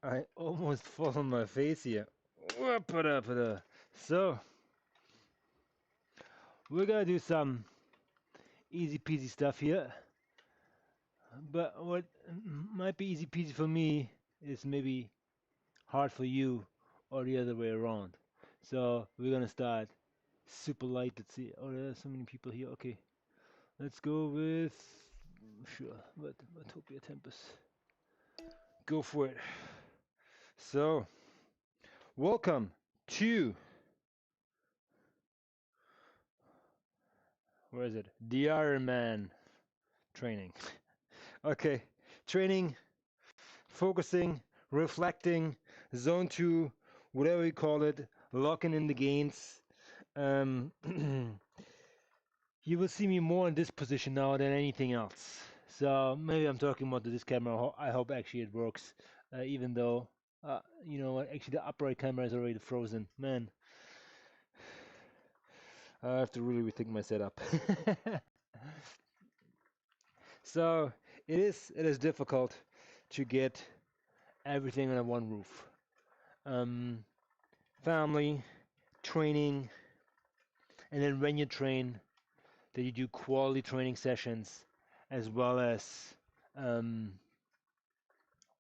I almost fall on my face here. So, we're gonna do some easy peasy stuff here. But what might be easy peasy for me is maybe hard for you or the other way around. So, we're gonna start super light. Let's see. Oh, there's so many people here. Okay. Let's go with. Sure. But Utopia Tempest. Go for it. So, welcome to. Where is it? The Ironman training. Okay, training, focusing, reflecting, zone 2, whatever you call it, locking in the gains. Um, you will see me more in this position now than anything else. So maybe I'm talking about this camera. I hope actually it works, even though, you know what, actually the upright camera is already frozen. Man, I have to really rethink my setup. So it is difficult to get everything under one roof. Um, Family, training, and then when you train, that you do quality training sessions as well as um,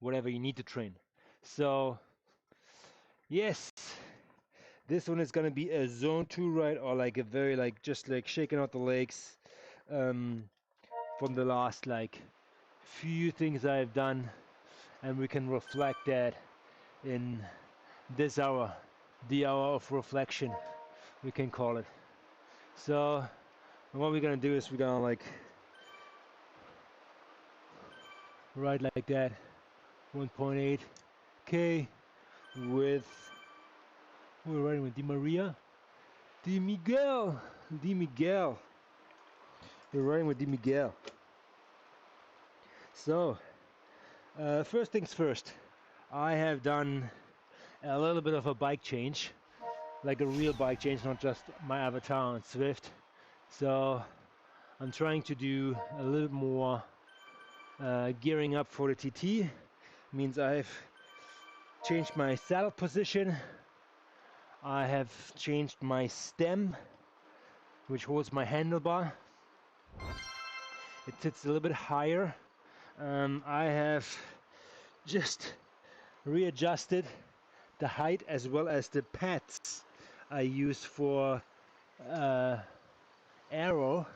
whatever you need to train. So yes, this one is gonna be a zone 2 ride, or like a very like just like shaking out the legs um, from the last like few things I've done, and we can reflect that in this hour, the hour of reflection, we can call it. So what we're gonna do is we're gonna like ride like that 1.8k with, we're riding with Di Maria, Di Miguel, Di Miguel. We're riding with Di Miguel. So first things first, I have done a little bit of a bike change, like a real bike change, not just my avatar on Zwift. So I'm trying to do a little more gearing up for the TT. Means I've changed my saddle position. I have changed my stem, which holds my handlebar. It sits a little bit higher. I have just readjusted the height as well as the pads I use for aero.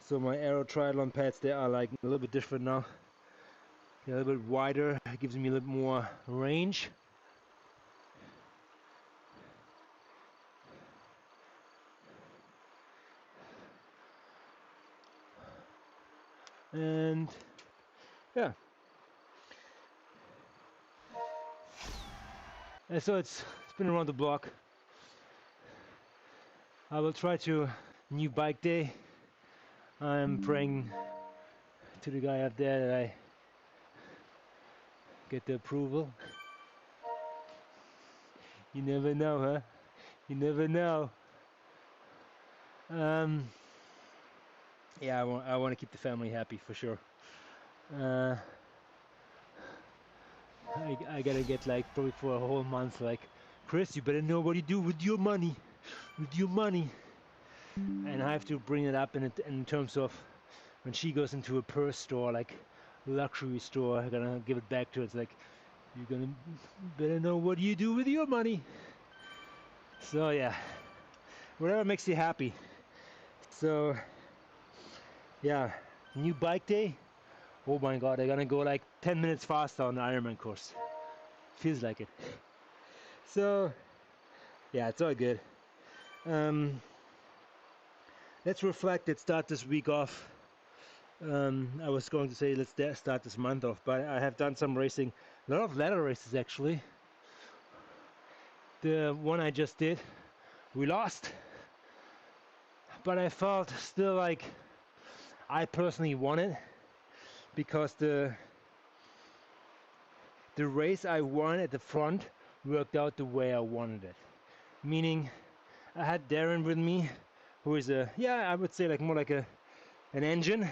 So my aero triathlon pads, they are like a little bit different now. They're a little bit wider, it gives me a little more range. And yeah, and so it's been around the block. I will try to new bike day. I'm praying to the guy up there that I get the approval. You never know, huh? You never know. Yeah, I want to keep the family happy for sure. I gotta get like probably for a whole month like, Chris, you better know what you do with your money, and I have to bring it up in terms of when she goes into a purse store, like luxury store, I'm gonna give it back to her. It's like, you're gonna better know what you do with your money. So yeah, whatever makes you happy. So yeah, new bike day. Oh my god, they're gonna go like 10 minutes faster on the Ironman course. Feels like it. So yeah, it's all good. Let's reflect. Let's start this week off. I was going to say let's start this month off, but I have done some racing, a lot of ladder races actually. The one I just did, we lost, but I felt still like I personally won it because the race I won at the front worked out the way I wanted it. Meaning, I had Darren with me, who is I would say like more like an engine,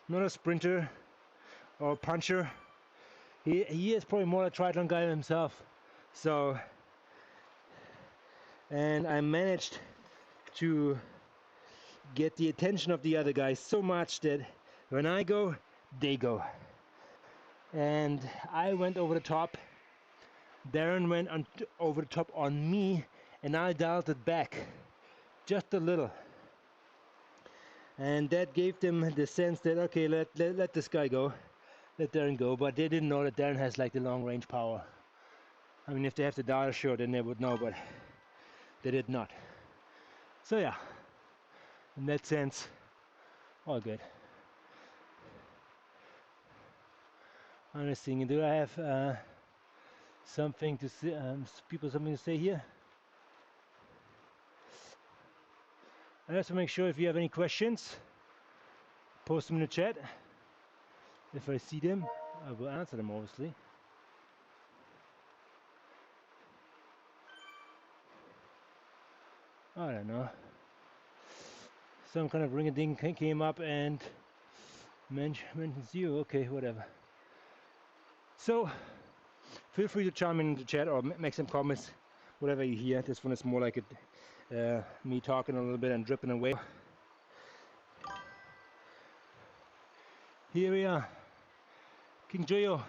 not a sprinter or a puncher. He is probably more a triathlon guy himself. So, and I managed to get the attention of the other guys so much that when I go, they go. And I went over the top. Darren went over the top on me, and I dialed it back just a little. And that gave them the sense that, okay, let this guy go, let Darren go. But they didn't know that Darren has like the long range power. I mean, if they have the data show, then they would know, but they did not. So yeah, in that sense, all good. Honest thing, do I have something to say? People something to say here? I have to make sure if you have any questions, post them in the chat. If I see them, I will answer them, obviously. I don't know. Some kind of ring-a-ding came up and mentions you. Okay, whatever. So, feel free to chime in the chat or make some comments, whatever you hear. This one is more like me talking a little bit and dripping away. Here we are. King Joyo.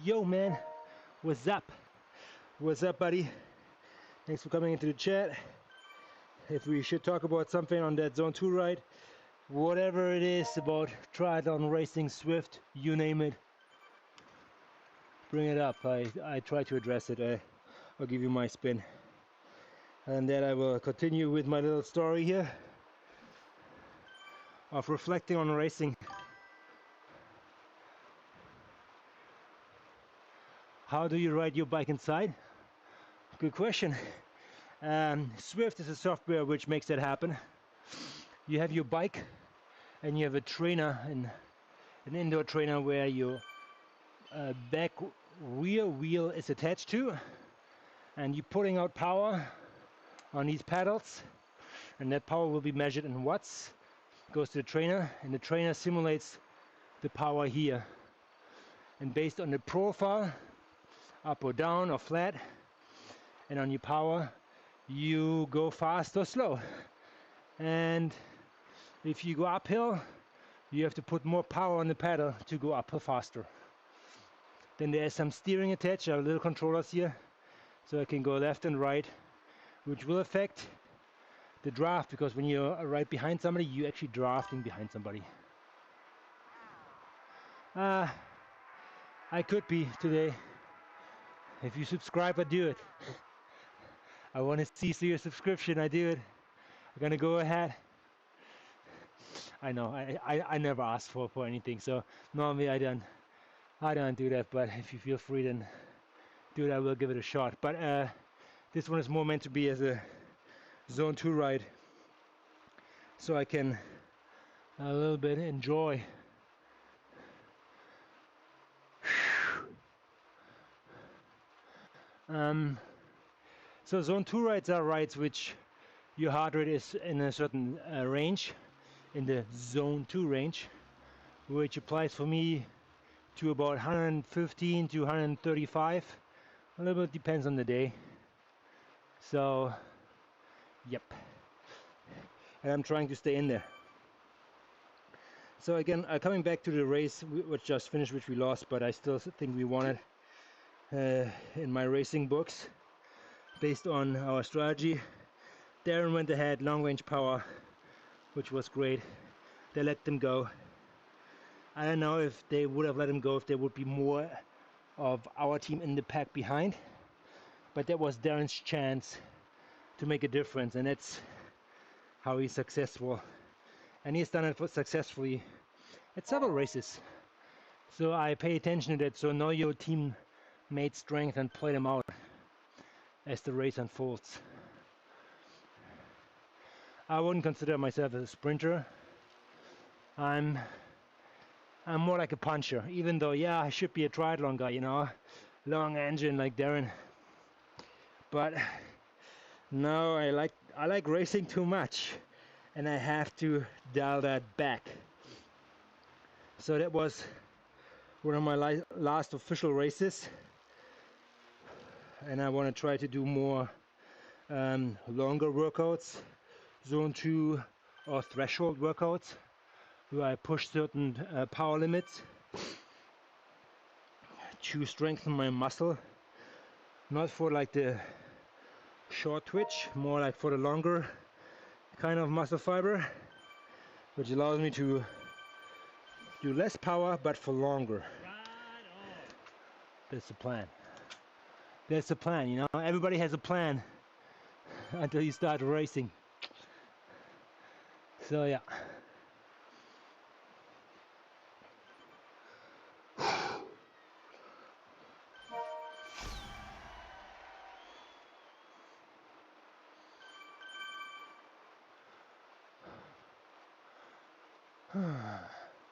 Yo, man. What's up? What's up, buddy? Thanks for coming into the chat. If we should talk about something on that Zone 2 ride, whatever it is about triathlon, racing, Zwift, you name it, bring it up. I try to address it. I'll give you my spin. And then I will continue with my little story here of reflecting on racing. How do you ride your bike inside? Good question. Zwift is a software which makes that happen. You have your bike and you have a trainer, an indoor trainer where your back rear wheel is attached to, and you're putting out power on these pedals, and that power will be measured in watts, goes to the trainer, and the trainer simulates the power here. And based on the profile, up or down or flat, and on your power, you go fast or slow. And if you go uphill, you have to put more power on the pedal to go uphill faster. Then there's some steering attached, our little controllers here, so I can go left and right, which will affect the draft, because when you're right behind somebody, you're actually drafting behind somebody. I could be today. If you subscribe, I do it. I want to see your subscription, I do it. I'm gonna go ahead. I know, I never ask for anything, so normally I don't do that, but if you feel free, then do it. I will give it a shot. But this one is more meant to be as a Zone 2 ride, so I can a little bit enjoy. So Zone 2 rides are rides which your heart rate is in a certain range, in the Zone 2 range, which applies for me to about 115 to 135. A little bit depends on the day. So, yep. And I'm trying to stay in there. So again, coming back to the race which just finished, which we lost, but I still think we won it in my racing books, based on our strategy. Darren went ahead, long range power, which was great. They let them go. I don't know if they would have let him go if there would be more of our team in the pack behind, but that was Darren's chance to make a difference, and that's how he's successful. And he's done it successfully at several races. So I pay attention to that, so know your teammate strength and play them out as the race unfolds. I wouldn't consider myself a sprinter. I'm more like a puncher, even though, yeah, I should be a triathlon guy, you know, long engine like Darren. But no, I like racing too much, and I have to dial that back. So that was one of my last official races, and I want to try to do more longer workouts, zone 2 or threshold workouts, where I push certain power limits to strengthen my muscle, not for like the short twitch, more like for the longer kind of muscle fiber, which allows me to do less power but for longer. That's the plan. That's the plan, you know. Everybody has a plan until you start racing. So yeah.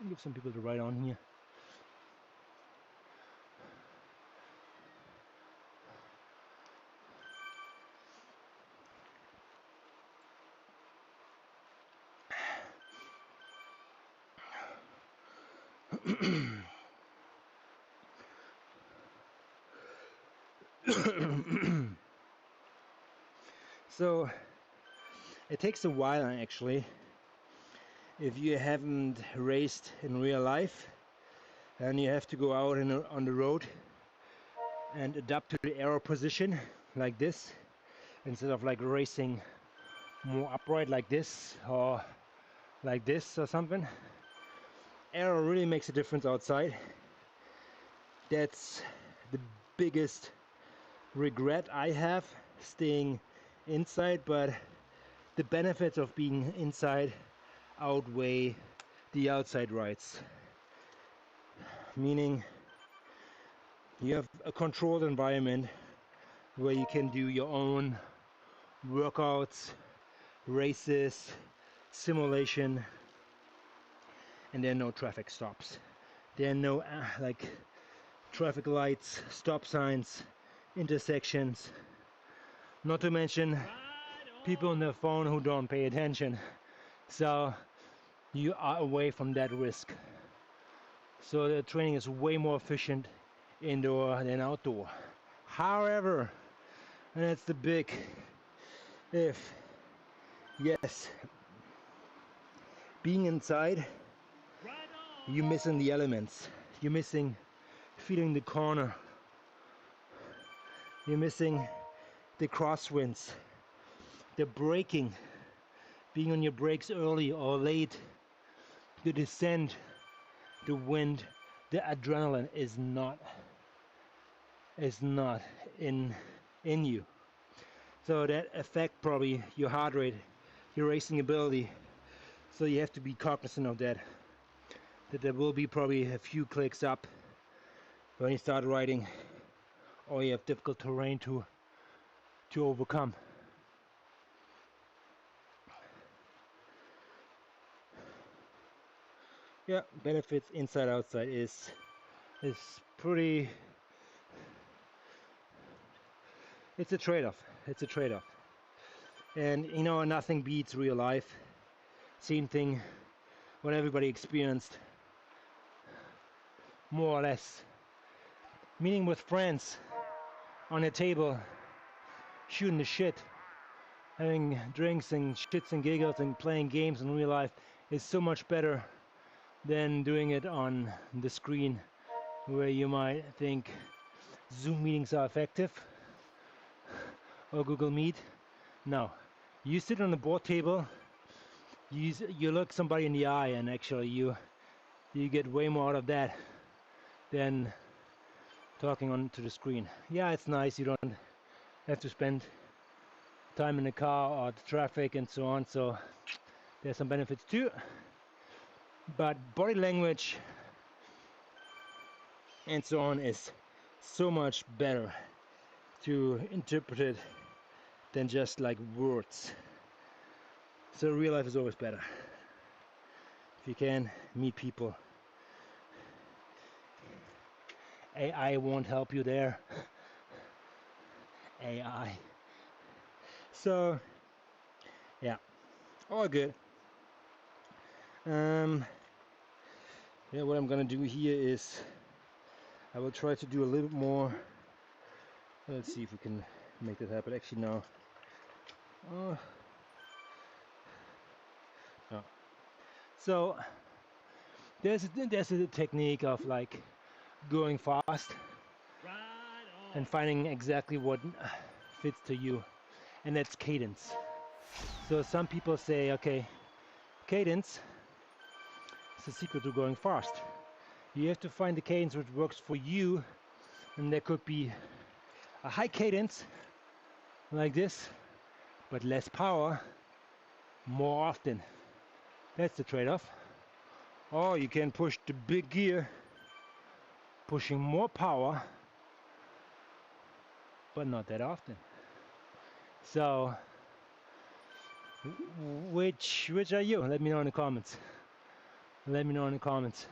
Give some people to ride on here. So it takes a while actually, if you haven't raced in real life and you have to go out on the road and adapt to the aero position like this, instead of like racing more upright like this or like this or something. Aero really makes a difference outside. That's the biggest regret I have, staying inside, but the benefits of being inside outweigh the outside rides. Meaning you have a controlled environment where you can do your own workouts, races, simulation, and there are no traffic stops. There are no like traffic lights, stop signs, intersections, not to mention people on their phone who don't pay attention. So you are away from that risk. So the training is way more efficient indoor than outdoor. However, and that's the big if, yes, being inside, you're missing the elements. You're missing feeling the corner. You're missing the crosswinds, the braking, being on your brakes early or late, the descent, the wind, the adrenaline is not in you. So that affect probably your heart rate, your racing ability. So you have to be cognizant of that. That there will be probably a few clicks up when you start riding, or you have difficult terrain to overcome. Yeah, benefits inside outside is pretty. It's a trade-off. It's a trade-off. And you know, nothing beats real life. Same thing what everybody experienced, more or less. Meeting with friends on a table, shooting the shit, having drinks and shits and giggles and playing games in real life is so much better than doing it on the screen, where you might think Zoom meetings are effective or Google Meet. No, you sit on the board table, you look somebody in the eye, and actually you get way more out of that than talking onto the screen. Yeah, it's nice, you don't have to spend time in the car or the traffic and so on, so there's some benefits too. But body language and so on is so much better to interpret it than just like words. So real life is always better. If you can meet people. AI won't help you there. AI. So yeah, all good. Yeah, what I'm gonna do here is I will try to do a little bit more. Let's see if we can make that happen. Actually, no. No. So there's a technique of like going fast and finding exactly what fits to you, and that's cadence. So some people say, okay, cadence is the secret to going fast. You have to find the cadence which works for you, and there could be a high cadence like this, but less power more often. That's the trade-off. Or you can push the big gear, pushing more power, but not that often. So which are you? Let me know in the comments. Let me know in the comments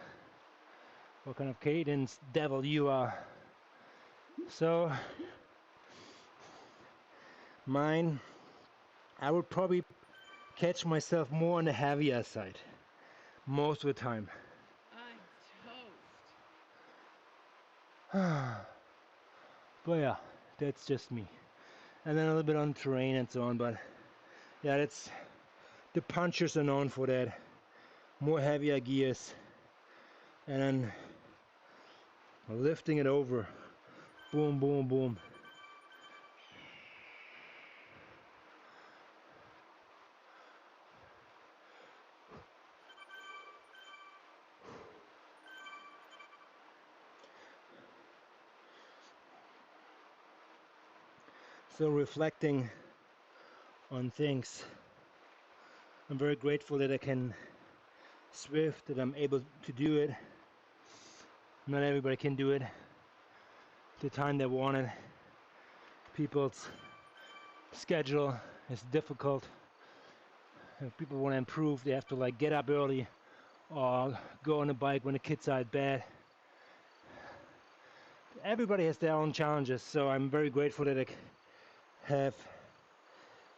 what kind of cadence devil you are. So mine, I would probably catch myself more on the heavier side most of the time. But yeah, that's just me. And then a little bit on terrain and so on, but yeah, that's the punchers are known for that. More heavier gears and then lifting it over. Boom, boom, boom. So reflecting on things, I'm very grateful that I can Zwift, that I'm able to do it. Not everybody can do it the time they want it. People's schedule is difficult. If people want to improve, they have to like get up early or go on a bike when the kids are at bed. Everybody has their own challenges, so I'm very grateful that I have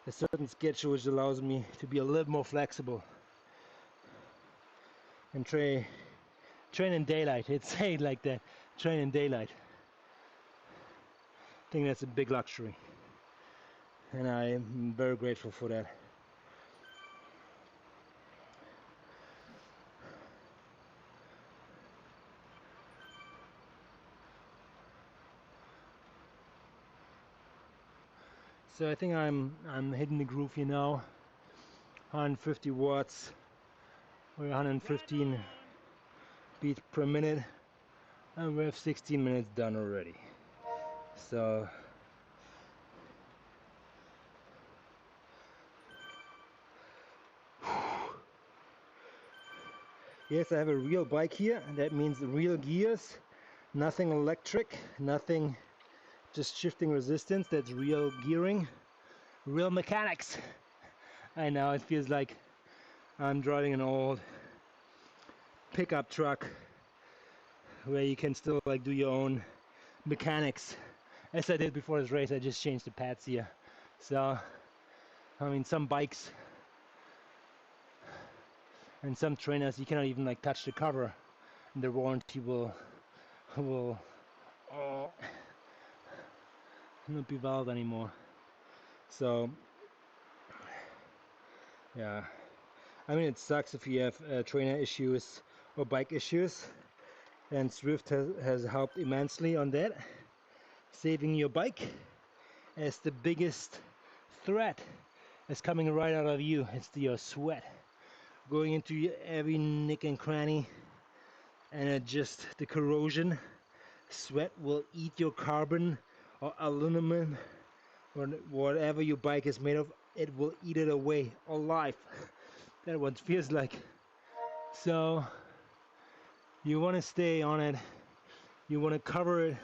a certain schedule which allows me to be a little more flexible and train in daylight. It's said like that, train in daylight. I think that's a big luxury, and I'm very grateful for that. So I think I'm hitting the groove here now. 150 watts or 115 beats per minute, and we have 16 minutes done already. So yes, I have a real bike here, and that means real gears, nothing electric, nothing just shifting resistance. That's real gearing, real mechanics. I know it feels like I'm driving an old pickup truck where you can still like do your own mechanics. As I did before this race, I just changed the pads here. So I mean, some bikes and some trainers, you cannot even like touch the cover, and the warranty will not be valid anymore. So yeah, I mean, it sucks if you have trainer issues or bike issues, and Zwift has helped immensely on that, saving your bike, as the biggest threat is coming right out of you. It's your sweat going into every nick and cranny, and it just the corrosion. Sweat will eat your carbon or aluminum or whatever your bike is made of. It will eat it away alive. That's what it feels like. So you want to stay on it, you want to cover it,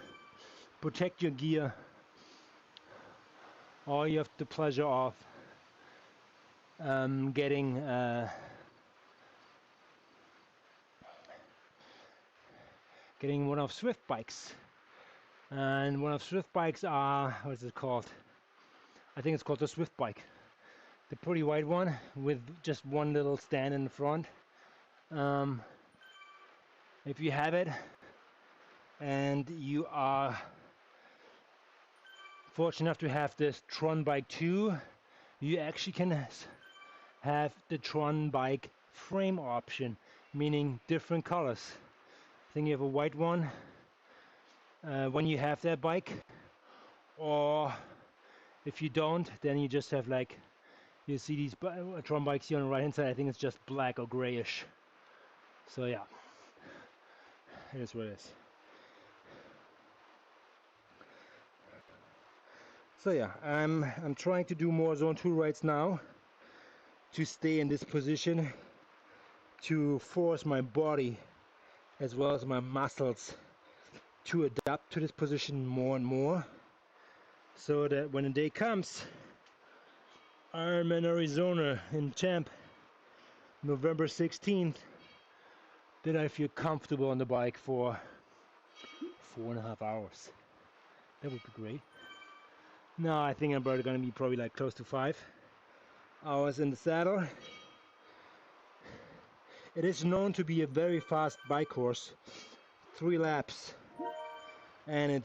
protect your gear, or you have the pleasure of getting one of Zwift bikes. And one of Zwift bikes are, what is it called? I think it's called the Zwift bike. The pretty white one with just one little stand in the front. If you have it, and you are fortunate enough to have this Tron bike 2, you actually can have the Tron bike frame option, meaning different colors. I think you have a white one when you have that bike, or if you don't, then you just have like, you see these Tron bikes here on the right hand side, I think it's just black or grayish. So yeah, it is what it is. So yeah, I'm trying to do more zone 2 rides now to stay in this position, to force my body as well as my muscles to adapt to this position more and more, so that when the day comes, Ironman Arizona in Champ, November 16th, that I feel comfortable on the bike for 4.5 hours. That would be great. No, I think I'm probably gonna be like close to 5 hours in the saddle. It is known to be a very fast bike course, 3 laps, and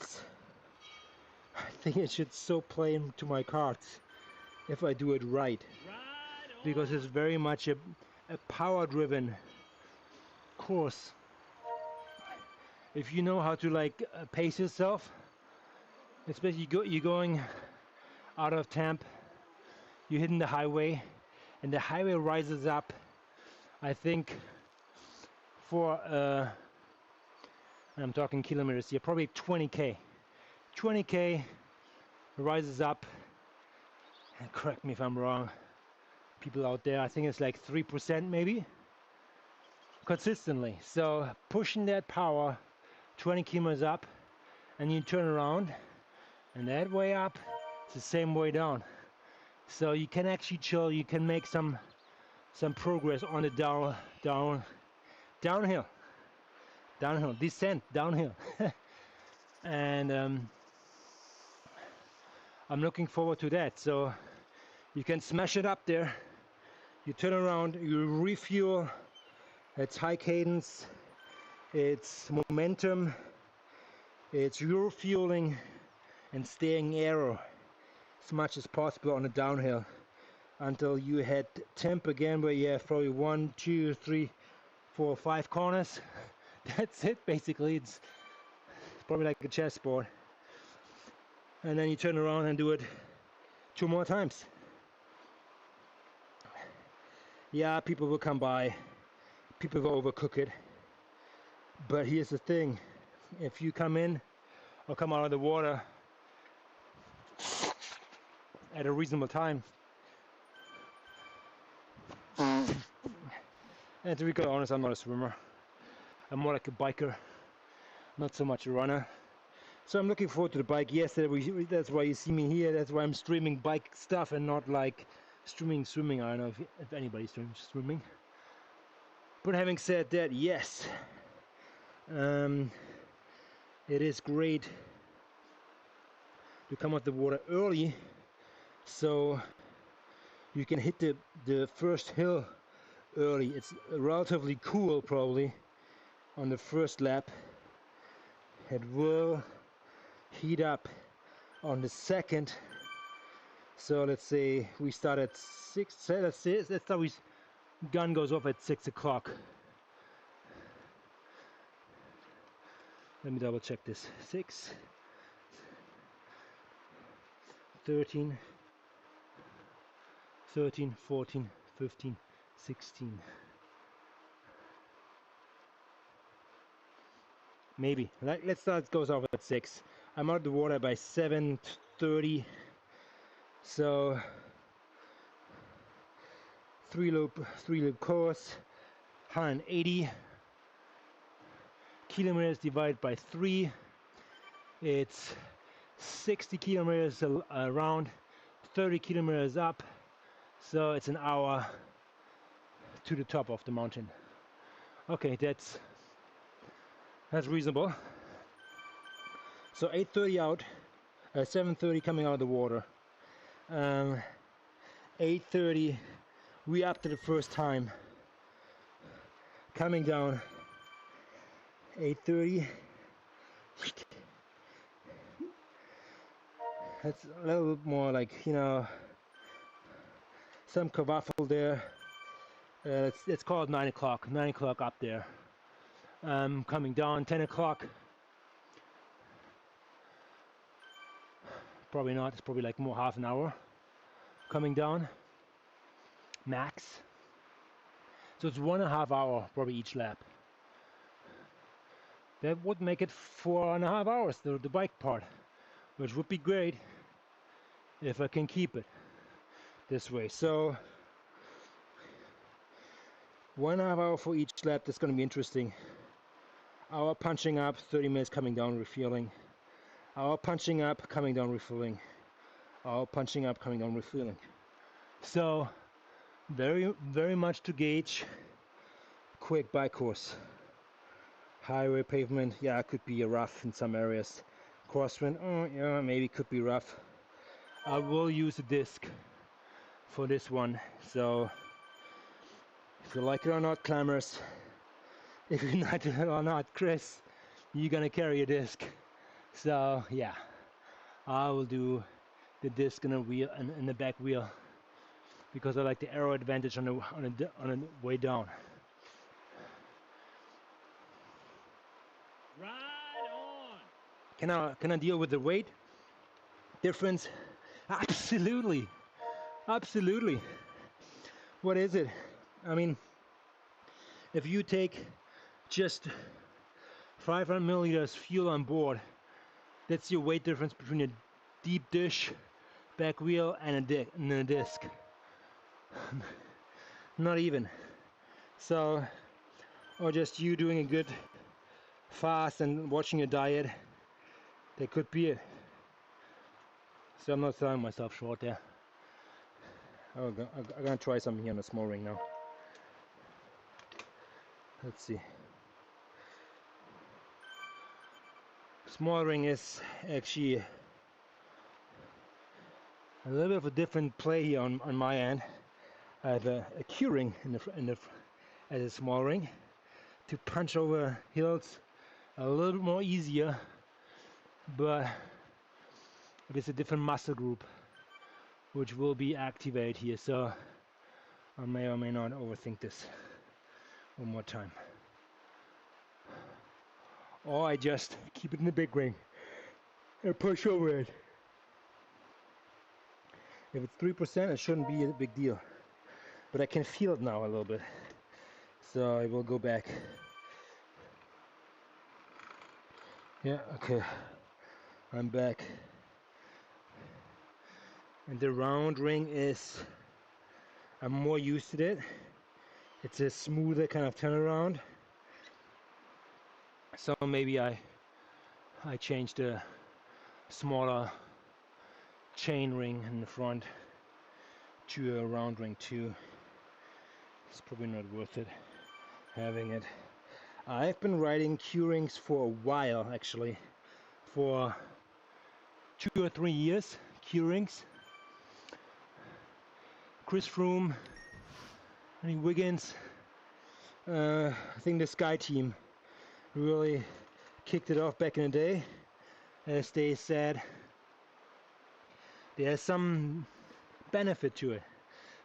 I think it should so play into my cards if I do it right, because it's very much a power-driven course. If you know how to like pace yourself, especially you're going out of temp, you're hitting the highway, and the highway rises up, I think for I'm talking kilometers here, probably 20k rises up, and correct me if I'm wrong, people out there, I think it's like 3% maybe consistently. So pushing that power 20 kilometers up, and you turn around, and that way up it's the same way down. So you can actually chill, you can make some progress on the downhill descent downhill. And I'm looking forward to that. So you can smash it up there, you turn around, you refuel. It's high cadence, it's momentum, it's refueling and staying aero as much as possible on the downhill until you hit temp again, where you have probably 1, 2, 3, 4, 5 corners. That's it basically. It's probably like a chessboard, and then you turn around and do it 2 more times. Yeah, people will come by, people will overcook it, but here's the thing: if you come in or come out of the water at a reasonable time, and to be quite honest, I'm not a swimmer, I'm more like a biker, not so much a runner. So I'm looking forward to the bike. Yes, that's why you see me here, that's why I'm streaming bike stuff and not like streaming swimming. I don't know if anybody streams swimming, but having said that, yes, it is great to come out the water early, so you can hit the first hill early. It's relatively cool probably on the first lap. It will heat up on the second. So let's say we start at 6. Let's start. Gun goes off at 6 o'clock. Let me double check this. 6, 13, 13, 14, 15, 16. Maybe. Let's start. It goes off at 6. I'm out of the water by 7:30. So 3-loop course, 180 kilometers divided by 3. It's 60 kilometers around, 30 kilometers up. So it's an hour to the top of the mountain. Okay, that's reasonable. So 8:30 out, 7:30 coming out of the water. 8:30 we up to the first time. Coming down 8:30, It's a little bit more like, you know, some cavaffle there. It's called 9 o'clock. 9 o'clock up there. Coming down 10 o'clock. Probably not. It's probably like more half an hour coming down max. So it's 1.5 hours probably each lap. That would make it 4.5 hours, the bike part, which would be great if I can keep it this way. So 1.5 hour for each lap. That's going to be interesting. Hour punching up, 30 minutes coming down, refueling. Hour punching up, coming down, refueling. Hour punching up, coming down, refueling. So very, very much to gauge. Quick bike course. Highway pavement, yeah, it could be rough in some areas. Crosswind, yeah, maybe could be rough. I will use a disc for this one. So if you like it or not, climbers, if you're not or not, Chris, you're gonna carry a disc. So yeah, I will do the disc in the wheel and in the back wheel because I like the aero advantage on the way down. Right on. Can I deal with the weight difference? Absolutely, absolutely. What is it? I mean, if you take just 500 milliliters fuel on board, that's your weight difference between a deep dish back wheel and a disc. Not even. So, or just you doing a good fast and watching your diet, that could be it. So I'm not selling myself short there. I'm gonna try something here on a small ring now. Let's see. Small ring is actually a little bit of a different play here on my end. I have a Q ring as a small ring to punch over hills a little bit more easier, but it is a different muscle group which will be activated here, so I may or may not overthink this one more time. Or I just keep it in the big ring and push over it. If it's 3%, it shouldn't be a big deal. But I can feel it now a little bit. So I will go back. Yeah, okay. I'm back. And the round ring is, I'm more used to it. It's a smoother kind of turnaround. So maybe I changed a smaller chain ring in the front to a round ring too. It's probably not worth it having it. I've been riding Q rings for a while, actually, for 2 or 3 years. Q rings. Chris Froome, Wiggins, I think the Sky team really kicked it off back in the day. As they said, there's some benefit to it,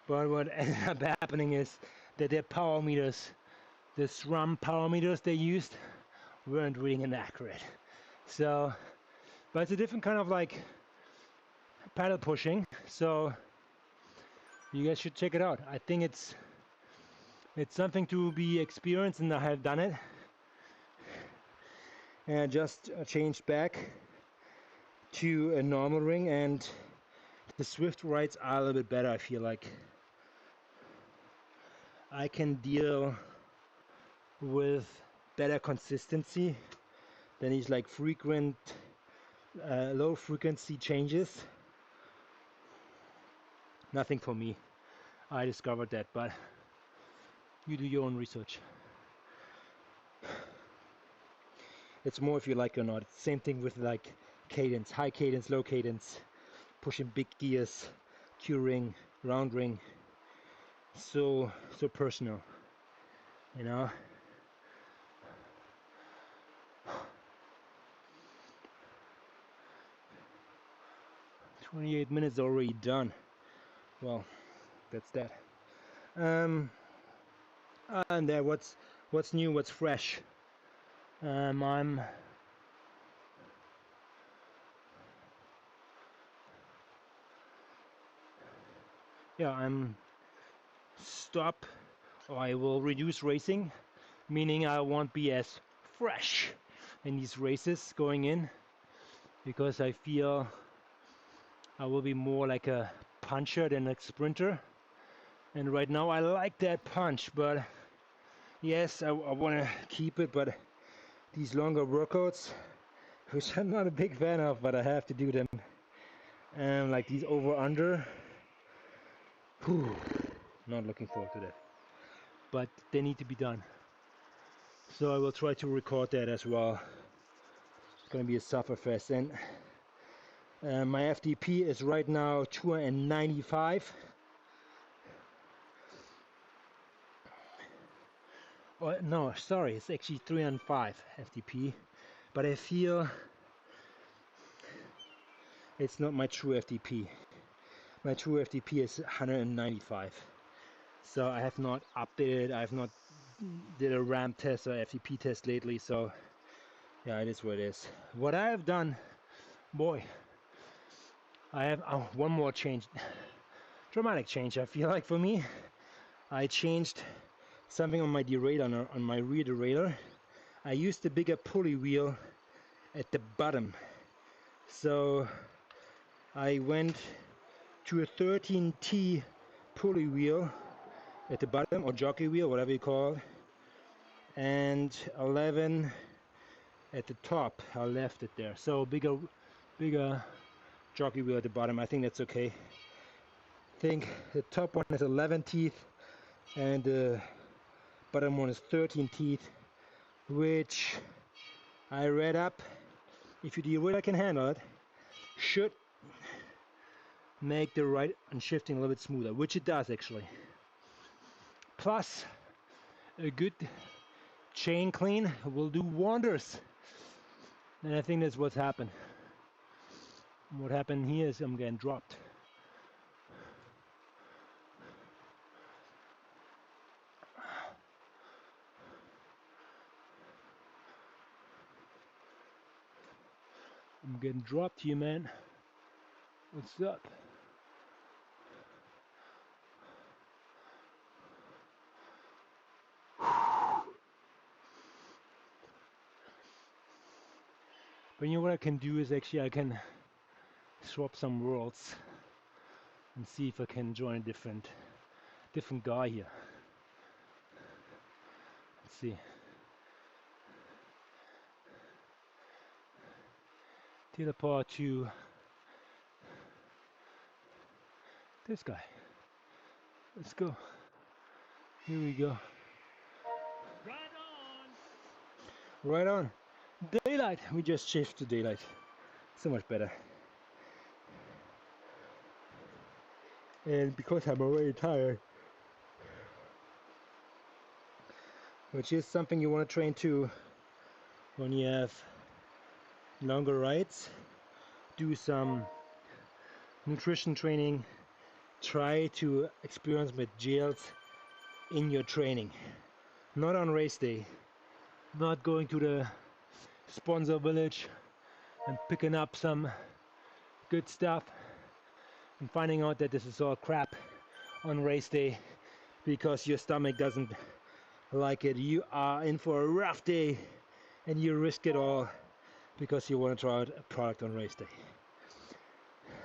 but what ended up happening is that their power meters, the SRAM power meters they used, weren't reading inaccurate. So, but it's a different kind of like paddle pushing, so you guys should check it out. I think it's something to be experienced, and I have done it. And I just changed back to a normal ring, and the Zwift rides are a little bit better. I feel like I can deal with better consistency than these like frequent low frequency changes. Nothing for me. I discovered that, but you do your own research. It's more if you like it or not. It's the same thing with like cadence, high cadence, low cadence, pushing big gears, Q ring, round ring. So personal, you know. 28 minutes already done. Well, that's that. And there, what's new, what's fresh? I'm stop, or I will reduce racing, meaning I won't be as fresh in these races going in, because I feel I will be more like a puncher than a sprinter. And right now I like that punch, but yes, I want to keep it, but these longer workouts, which I'm not a big fan of, but I have to do them, and like these over under, not looking forward to that, but they need to be done. So I will try to record that as well. It's going to be a sufferfest. And my FTP is right now 295. Oh, no, sorry, it's actually 305 FTP, but I feel it's not my true FTP. My true FTP is 195. So I have not updated, I have not did a RAM test or FTP test lately, so yeah, it is what it is. What I have done, boy, I have one more change, dramatic change. I feel like for me, I changed something on my derailleur, on my rear derailleur. I used the bigger pulley wheel at the bottom, so I went to a 13T pulley wheel at the bottom, or jockey wheel, whatever you call it, and 11 at the top. I left it there, so bigger jockey wheel at the bottom. I think that's okay. I think the top one has 11 teeth and the bottom one is 13 teeth, which I read up, if your derailleur can handle it, should make the ride and shifting a little bit smoother, which it does actually. Plus, a good chain clean will do wonders, and I think that's what's happened. What happened here is I'm getting dropped. I'm getting dropped here, man. What's up? But you know what I can do is actually I can swap some worlds and see if I can join a different guy here. Let's see. Teleport to this guy. Let's go. Here we go. Right on. Daylight. We just shift to daylight. So much better. And because I'm already tired, which is something you want to train to when you have longer rides, do some nutrition training, try to experience with gels in your training, not on race day, not going to the sponsor village and picking up some good stuff and finding out that this is all crap on race day because your stomach doesn't like it. You are in for a rough day and you risk it all because you want to try out a product on race day.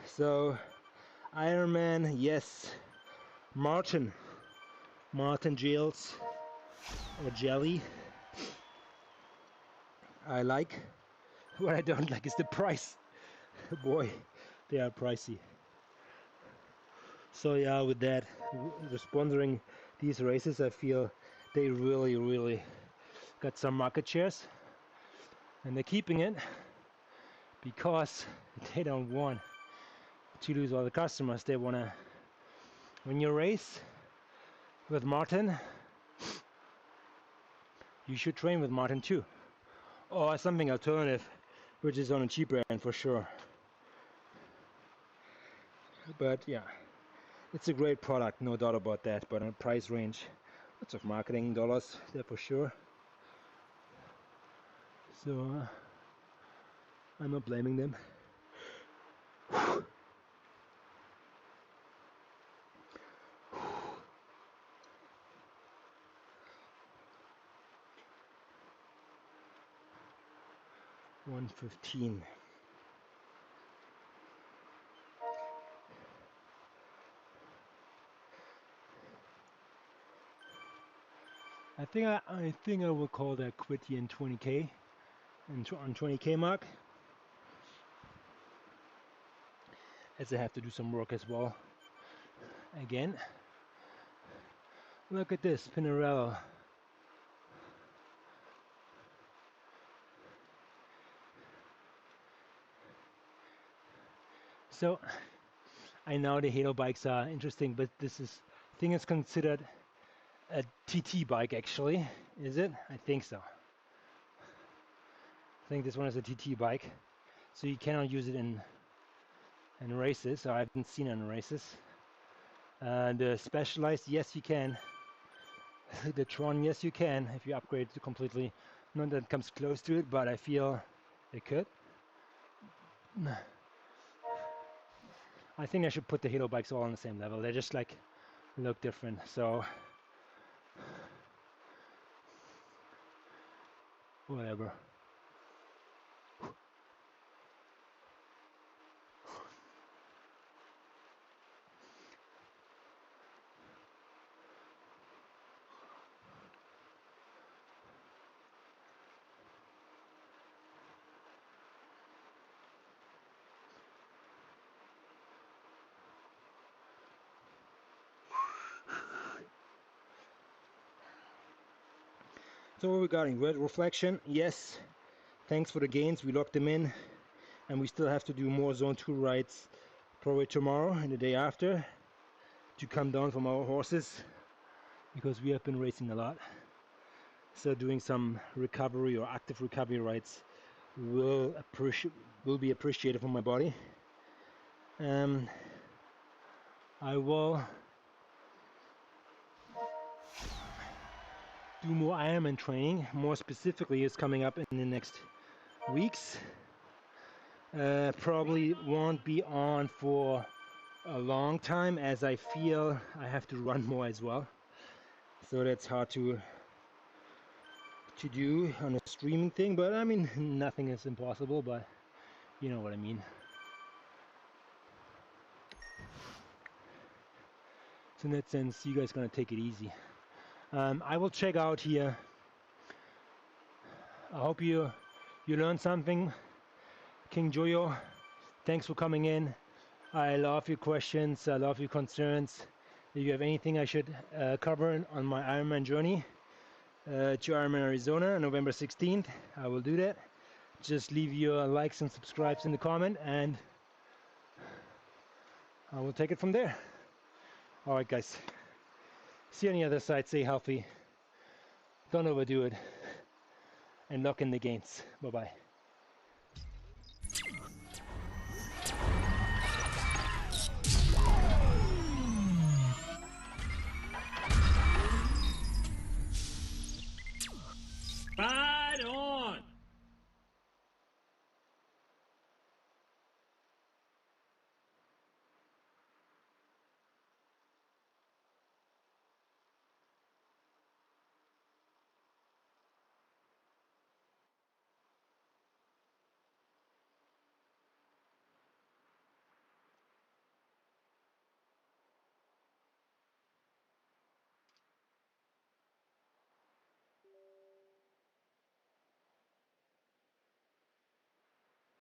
So Ironman, yes. Martin gels or jelly I like. What I don't like is the price. Boy, they are pricey. So yeah, with that, sponsoring these races, I feel they really got some market shares, and they're keeping it because they don't want to lose all the customers. They want to, when you race with Martin, you should train with Martin too, or something alternative which is on a cheaper end for sure. But yeah, it's a great product, no doubt about that. But on a price range, lots of marketing dollars there for sure. So I'm not blaming them. $115. I think I will call that quit here in 20K and on 20K mark, as I have to do some work as well. Again, look at this Pinarello. So I know the Halo bikes are interesting, but I think it's considered a TT bike actually. Is it? I think so. I think this one is a TT bike, so you cannot use it in races. So I haven't seen it in races. The Specialized, yes you can. The Tron, yes you can if you upgrade it completely. Not that it comes close to it, but I feel it could. I think I should put the Halo bikes all on the same level. They're just like look different. So whatever. So regarding red reflection, yes, thanks for the gains. We locked them in, and we still have to do more zone 2 rides probably tomorrow and the day after to come down from our horses, because we have been racing a lot. So doing some recovery or active recovery rides will be appreciated for my body. I will do more Ironman training. More specifically, it's coming up in the next weeks. Probably won't be on for a long time, as I feel I have to run more as well. So that's hard to do on a streaming thing, but I mean, nothing is impossible, but you know what I mean. So in that sense, you guys gonna take it easy. I will check out here. I hope you learned something. King Joyo, thanks for coming in. I love your questions. I love your concerns. If you have anything I should cover on my Ironman journey to IRONMAN Arizona on November 16th, I will do that. Just leave your likes and subscribes in the comment, and I will take it from there. All right, guys. See you on the other side. Stay healthy. Don't overdo it. And lock in the gains. Bye-bye.